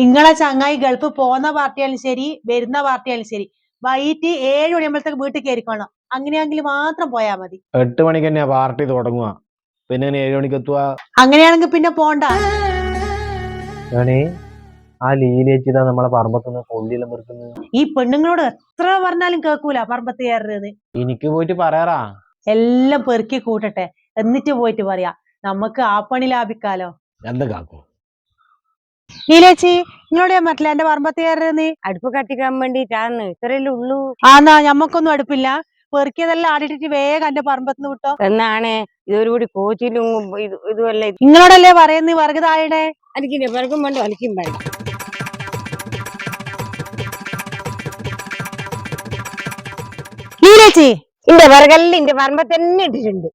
ഇങ്ങളെ ചങ്ങായി ഗൾഫ് പോകുന്ന പാർട്ടിയാലും ശരി വരുന്ന പാർട്ടിയാലും ശരി വൈകിട്ട് 7 മണിയാകുമ്പോഴത്തേക്ക് വീട്ടിൽ കയറിക്കോണം. അങ്ങനെയാണെങ്കിൽ മാത്രം പോയാ മതി. 8 മണിക്ക് തന്നെയാ പാർട്ടി തുടങ്ങുക, പിന്നെ 7 മണിക്ക് എത്തുക. അങ്ങനെയാണെങ്കിൽ പിന്നെ പോണ്ട. ആ ലീലേച്ചിതാ നമ്മളെ പറമ്പത്തുനിന്ന് കൊള്ളിയെല്ലാം വെറുക്കുന്നത്. ഈ പെണ്ണുങ്ങളോട് എത്ര പറഞ്ഞാലും കേൾക്കൂല പറമ്പത്ത് കയറുന്നത്. എനിക്ക് പോയിട്ട് പറയാറാ, എല്ലാം പെറുക്കി കൂട്ടട്ടെ, എന്നിട്ട് പോയിട്ട് പറയാ. നമുക്ക് ആ പണി ലാഭിക്കാലോ. എന്ത് കാക്കൂ നീലേച്ചി, നിങ്ങളോട് ഞാൻ പറഞ്ഞില്ല എന്റെ പറമ്പത്ത് കയറുന്നത് അടുപ്പ് കത്തിക്കാൻ വേണ്ടിട്ടാന്ന്. ഇത്രയല്ലേ ഉള്ളൂ. ആന്നാ, ഞമ്മക്കൊന്നും അടുപ്പില്ല. പെറുക്കിയതെല്ലാം ആടിട്ടിട്ട് വേഗം എന്റെ പറമ്പത്തുനിന്ന് വിട്ടോ എന്നാണ് ഇതൊരു കൂടി കോച്ചിലും ഇതുമല്ല. നിങ്ങളോടല്ലേ പറയുന്നത് വർഗ താഴെ അലിക്കില്ല, പിറകും വേണ്ട അലിക്കും വേണ്ട. നീലേച്ചി, ഇന്റെ പിറകെല്ലാം ഇന്റെ പറമ്പത്ത് തന്നെ ഇട്ടിട്ടുണ്ട്.